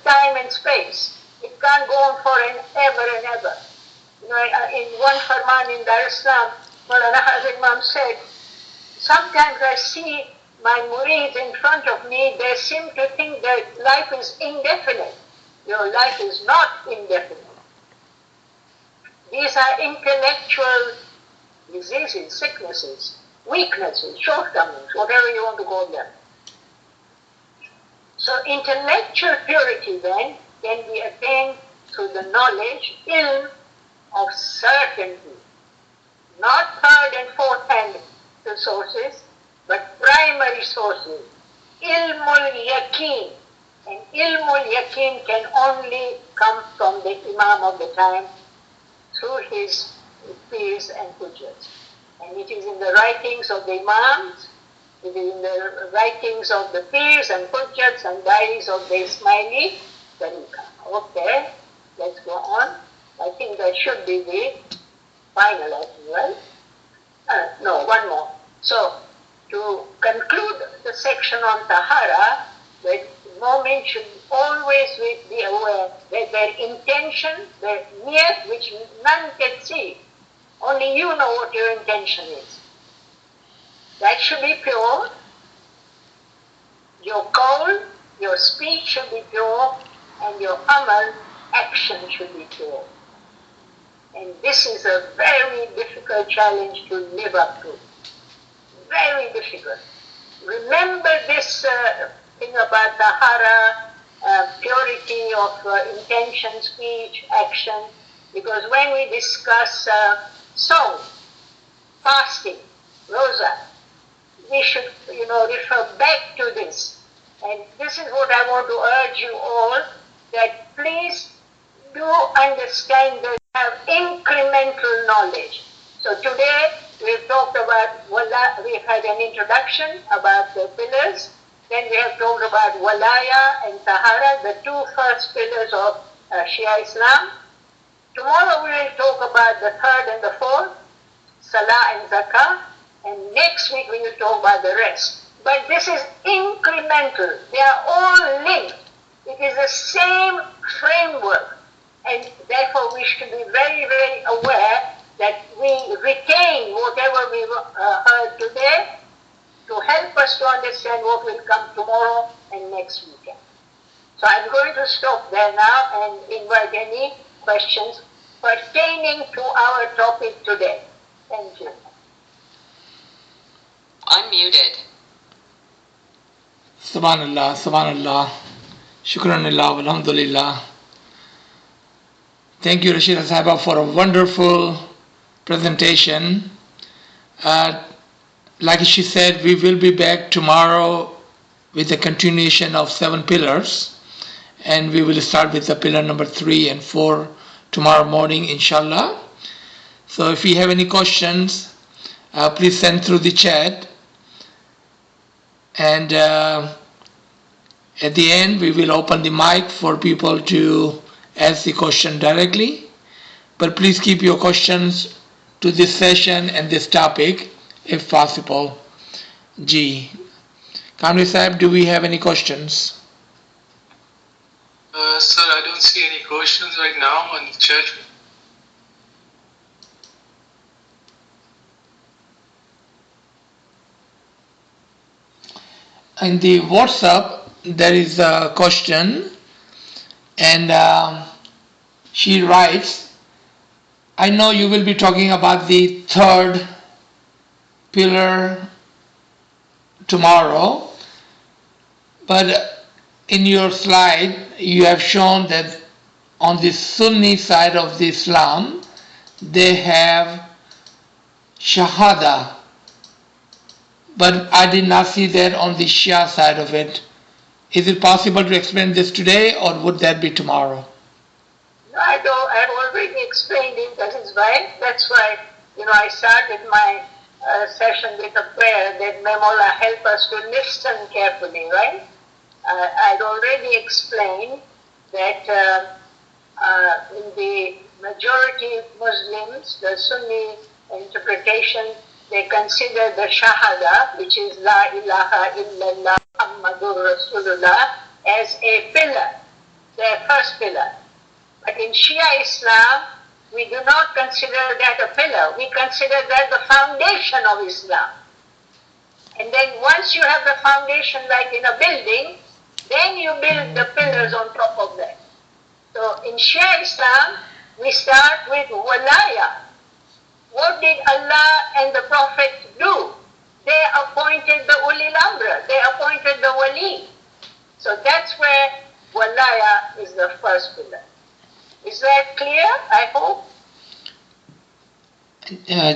time and space. It can't go on for ever and ever. In one farman in Dar es Salaam, Maulana Hazrat Imam said, sometimes I see my murids in front of me, they seem to think that life is indefinite. Your life is not indefinite. These are intellectual diseases, sicknesses, weaknesses, shortcomings, whatever you want to call them. So intellectual purity then can be attained through the knowledge, ilm, of certainty. Not third and fourth hand sources, but primary sources. Ilmul yaqeen. And ilmul yaqeen can only come from the Imam of the time through his peers and hujjats. And it is in the writings of the Imams, it is in the writings of the peers and hujjats and diaries of the Ismaili Tariqa. Okay, let's go on. I think that should be the final as well. No, one more. So, to conclude the section on Tahara, the moment should always be aware that their intention, their niyat, which none can see, only you know what your intention is. That should be pure. Your goal, your speech should be pure, and your amal, action should be pure. And this is a very difficult challenge to live up to. Very difficult. Remember this thing about Tahara, purity of intention, speech, action, because when we discuss song, fasting, rosa, we should, refer back to this. And this is what I want to urge you all, that please do understand that you have incremental knowledge. So today we've talked about we've had an introduction about the pillars, then we have talked about walaya and tahara, the two first pillars of Shia Islam. Tomorrow we will talk about the third and the fourth, salah and zakah, and next week we will talk about the rest. But this is incremental. They are all linked. It is the same framework. And therefore we should be very, very aware that we retain whatever we heard today to help us to understand what will come tomorrow and next weekend. So I'm going to stop there now and invite any questions pertaining to our topic today. Thank you. Unmuted. Subhanallah, Subhanallah. Shukranillah, Alhamdulillah. Thank you, Rashida Sahiba, for a wonderful presentation. Like she said, we will be back tomorrow with a continuation of 7 pillars. And we will start with the pillar number 3 and 4 tomorrow morning, inshallah. So if you have any questions, please send through the chat. And at the end, we will open the mic for people to ask the question directly. But please keep your questions to this session and this topic, if possible. Ji. Kamri Sahib, do we have any questions? Sir, I don't see any questions right now on the chat. In the WhatsApp, there is a question, and she writes, I know you will be talking about the third pillar tomorrow, but in your slide, you have shown that on the Sunni side of the Islam, they have Shahada, but I did not see that on the Shia side of it. Is it possible to explain this today, or would that be tomorrow? No, I've already explained it, that is why. That's why, I started my session with a prayer that may Allah help us to listen carefully, right? I'd already explained that in the majority Muslims, the Sunni interpretation, they consider the Shahada, which is La ilaha illallah Muhammadur Rasulullah, as a pillar, their first pillar. But in Shia Islam, we do not consider that a pillar. We consider that the foundation of Islam. And then once you have the foundation like in a building, then you build the pillars on top of that. So in Shia Islam, we start with walaya. What did Allah and the Prophet do? They appointed the ulil amra, they appointed the wali. So that's where walaya is the first pillar. Is that clear? I hope.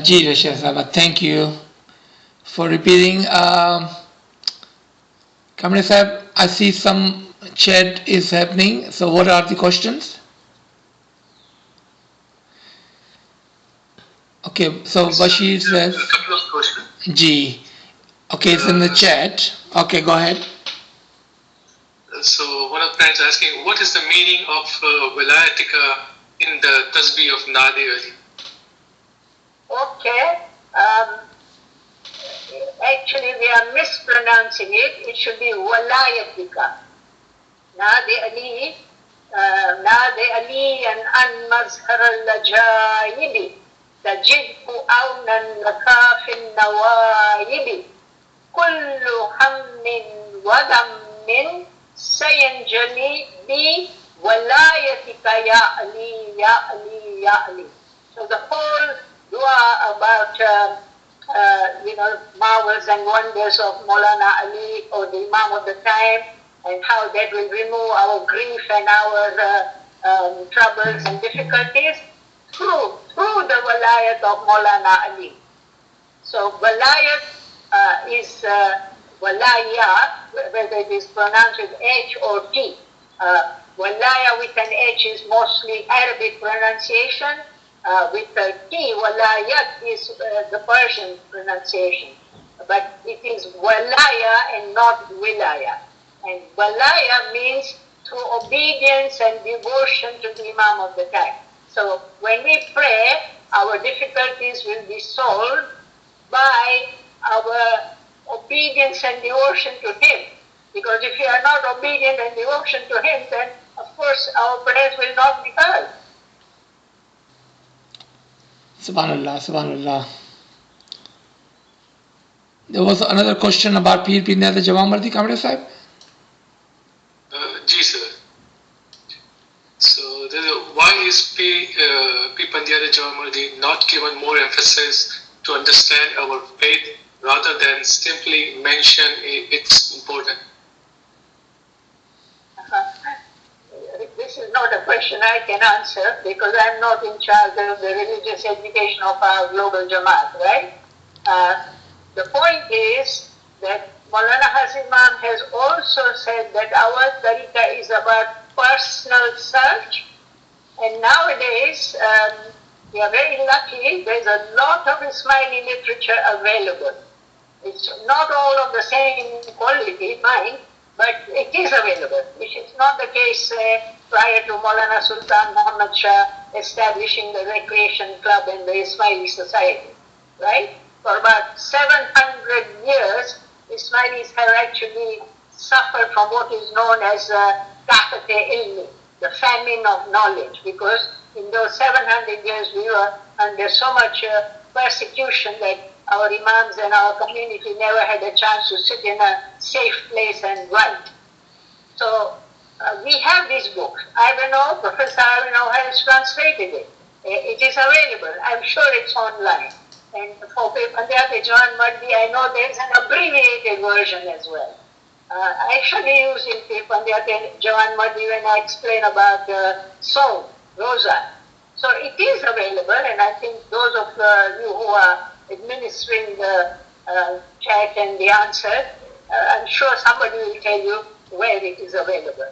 Ji Rashid Sahaba, thank you for repeating. Kamran Sahab, I see some chat is happening. So what are the questions? Okay, so Bashir says. A couple of questions. Ji. Okay, it's in the chat. Okay, go ahead. So one of the friends asking, what is the meaning of Wilayatika in the Tasbih of Nadi Ali? Okay. Actually, we are mispronouncing it. It should be walayatika. Nadi Ali, Nadi Ali and an mazhar al-lajayibi. Tajidhu awnan laka fin nawayibi. Kullu hammin wa gammin sayanjali bi walayatika ya Ali, ya Ali, ya Ali. So the whole dua about marvels and wonders of Maulana Ali or the Imam of the time, and how that will remove our grief and our troubles and difficulties through the walayat of Maulana Ali. So walayat is walaya, whether it is pronounced with H or T. Walaya with an H is mostly Arabic pronunciation. With the T, walayat is the Persian pronunciation. But it is walaya and not wilaya. And walaya means through obedience and devotion to the Imam of the time. So when we pray, our difficulties will be solved by our obedience and devotion to him. Because if you are not obedient and devotion to him, then of course our prayers will not be heard. Subhanallah, Subhanallah. There was another question about Pir Pir Niyaz Jawam Mardi, Kamran Sahib. Ji sir. So why is Pir Niyaz Jawam Mardi not given more emphasis to understand our faith rather than simply mention its importance? This is not a question I can answer because I'm not in charge of the religious education of our global Jamaat, right? The point is that Maulana Hasan Imam has also said that our tariqah is about personal search, and nowadays we are very lucky, there's a lot of Ismaili literature available. It's not all of the same quality, mind, but it is available, which is not the case prior to Maulana Sultan Muhammad Shah establishing the Recreation Club and the Ismaili Society, right? For about 700 years, Ismailis have actually suffered from what is known as Qahtat-e Ilmi, the famine of knowledge, because in those 700 years we were under so much persecution that our imams and our community never had a chance to sit in a safe place and write. So we have this book. Ivanhoe, Professor Ivanhoe has translated it. It is available. I'm sure it's online. And for Pandiyat Jawan Madhi, I know there's an abbreviated version as well. I actually use in Pandiyat Jawan Madhi when I explain about Saum, Rosa. So it is available, and I think those of you who are administering the chat and the answer, I'm sure somebody will tell you where it is available.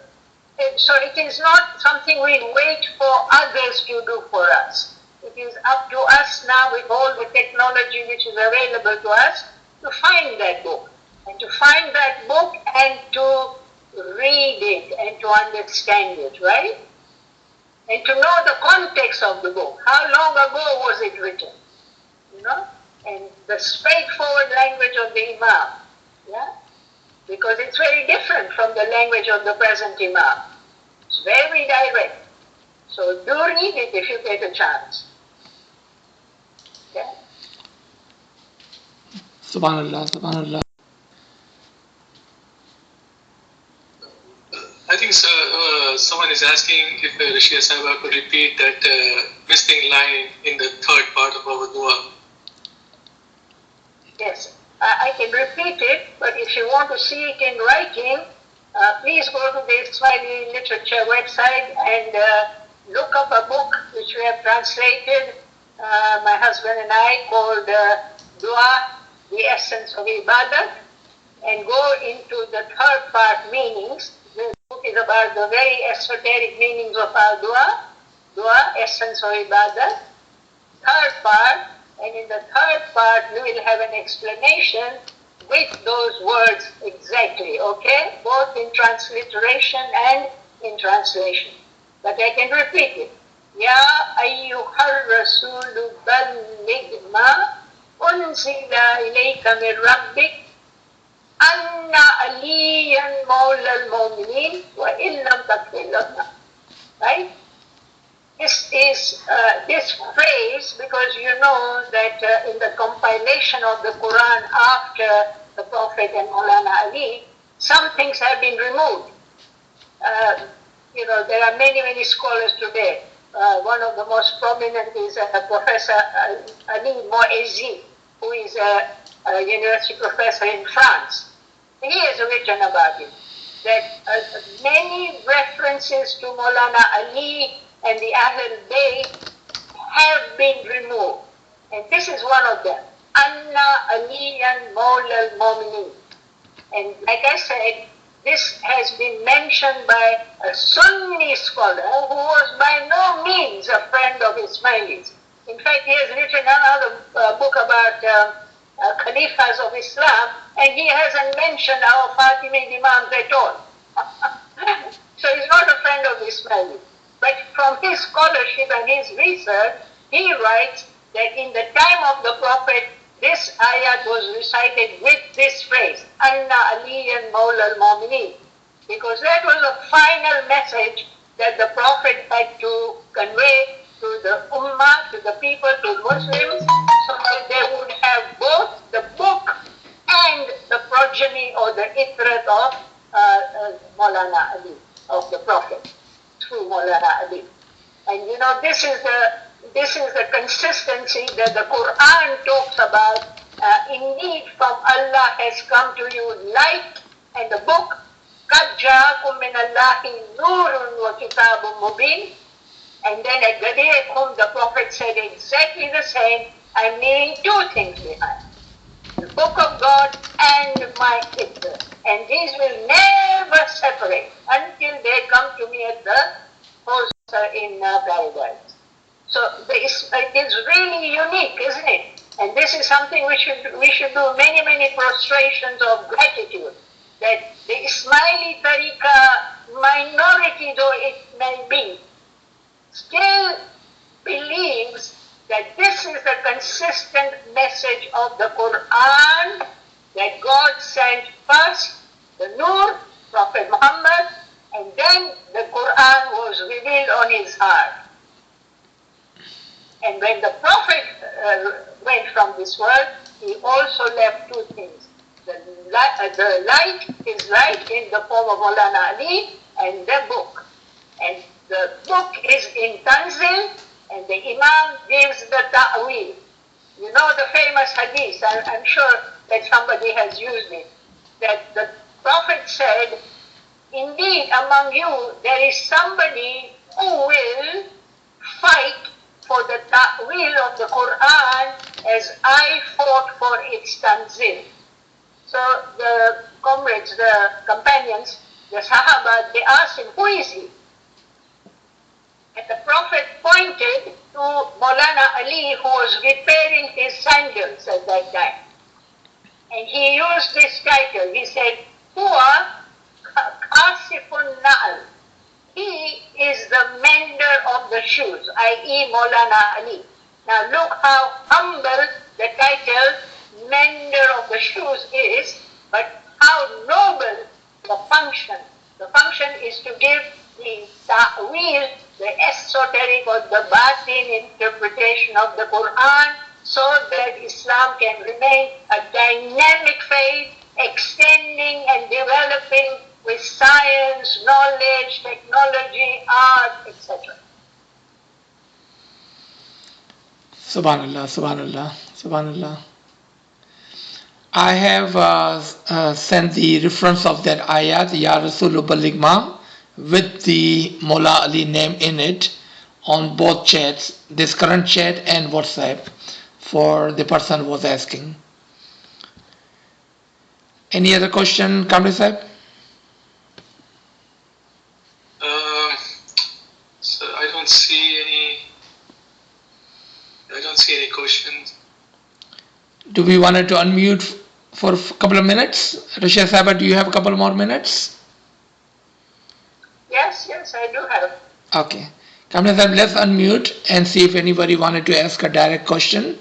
And so it is not something we wait for others to do for us. It is up to us now with all the technology which is available to us to find that book. And to find that book and to read it and to understand it, right? And to know the context of the book. How long ago was it written? You know? And the straightforward language of the Imam. Yeah? Because it's very different from the language of the present Imam. It's very direct. So do read it if you get a chance. Okay? Subhanallah, Subhanallah. is asking if Rashia Sahaba could repeat that missing line in the third part of our dua. Yes, I can repeat it, but if you want to see it in writing, please go to the Ismaili Literature website and look up a book which we have translated, my husband and I, called Dua, the Essence of Ibadat, and go into the third part meanings. The book is about the very esoteric meanings of our Dua, Essence of Ibadat, third part, and in the third part we will have an explanation with those words exactly, okay? Both in transliteration and in translation. But I can repeat it. Ya ayyuhar rasulu balligh ma unzila ilayka min rabbik anna aliyan mawla al-mu'minin wa illam takfir lahum. Right? This is this phrase, because you know that in the compilation of the Quran after the Prophet and Maulana Ali, some things have been removed. There are many scholars today. One of the most prominent is Professor Ali Moezi, who is a university professor in France. He has written about it, that many references to Maulana Ali and the Ahlul Bayt have been removed. And this is one of them. Anna Aliyan Mawla al-Mu'minin. And like I said, this has been mentioned by a Sunni scholar who was by no means a friend of Ismailis. In fact, he has written another book about Khalifas of Islam, and he hasn't mentioned our Fatimid Imams at all. So he's not a friend of Ismailis. But from his scholarship and his research, he writes that in the time of the Prophet, this ayat was recited with this phrase, Anna Aliyan Mawla al-Mu'minin, because that was a final message that the Prophet had to convey to the Ummah, to the people, to Muslims, so that they would have both the book and the progeny or the itrat of Maulana Ali, of the Prophet, through Maulana Ali. And this is the consistency that the Quran talks about. Indeed, from Allah has come to you light and the book. قَدْ جَاءَكُم مِّنَ اللَّهِ نُورٌ وَكِتَابٌ مُبِينٌ. And then at Gadiyakum, the Prophet said exactly the same. I'm leaving two things behind: the book of God and my Qibla. And these will never separate until they come to me at the house in paradise. So it is really unique, isn't it? And this is something we should do many prostrations of gratitude, that the Ismaili Tariqa, minority though it may be, still believes that this is the consistent message of the Quran, that God sent first the Nur, Prophet Muhammad, and then the Quran was revealed on his heart. And when the Prophet went from this world, he also left two things: the light, his light in the form of Maulana Ali, and the book. And the book is in Tanzil, and the Imam gives the ta'wil. You know the famous hadith, I'm sure that somebody has used it, that the Prophet said, indeed among you there is somebody who will fight for the ta'wil of the Quran as I fought for its tanzil. So the comrades, the companions, the Sahaba, they asked him, who is he? And the Prophet pointed to Maulana Ali, who was repairing his sandals at that time. And he used this title. He said, Huwa Kasifun Na'al. He is the mender of the shoes, i.e. Maulana Ali. Now look how humble the title mender of the shoes is, but how noble the function. The function is to give the ta'wil, the esoteric or the batin interpretation of the Quran, so that Islam can remain a dynamic faith, extending and developing with science, knowledge, technology, art, etc. Subhanallah, Subhanallah, Subhanallah. I have sent the reference of that ayat, Ya Rasulu Baligma, with the Mola Ali name in it on both chats, this current chat and WhatsApp, for the person who was asking. Any other question, Kamli Sahib? So I don't see any questions. Do we want to unmute for a couple of minutes? Rashia Sahaba, do you have a couple more minutes? Yes, I do have. Okay. Kamla Sahib, let's unmute and see if anybody wanted to ask a direct question.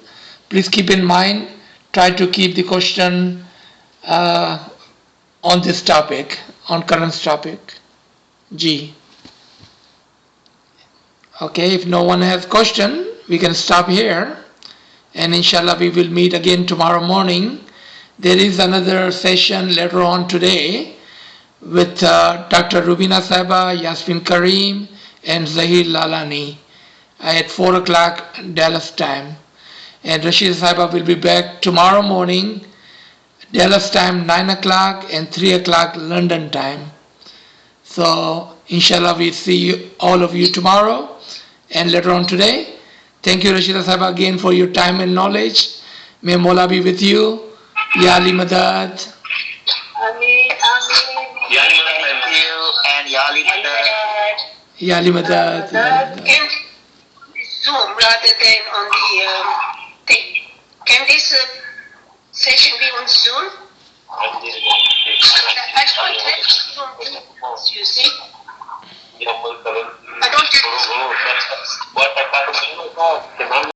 Please keep in mind, try to keep the question on this topic, on current topic. G. Okay, if no one has question, we can stop here. And inshallah we will meet again tomorrow morning. There is another session later on today with Dr. Rubina Saiba, Yasmin Karim and Zahir Lalani at 4 o'clock Dallas time. And Rashid Saiba will be back tomorrow morning, Dallas time 9 o'clock and 3 o'clock London time. So inshallah we see all of you tomorrow and later on today. Thank you Rashida Sahaba again for your time and knowledge. May Mola be with you. Ya Ali Madad. Ameen, Ameen. Ya Ali Madad, thank you, and Ya Ali Madad. Ya Ali Madad. Can Zoom rather than on the thing? Can this session be on Zoom? I don't have Zoom, you see. I don't have Zoom.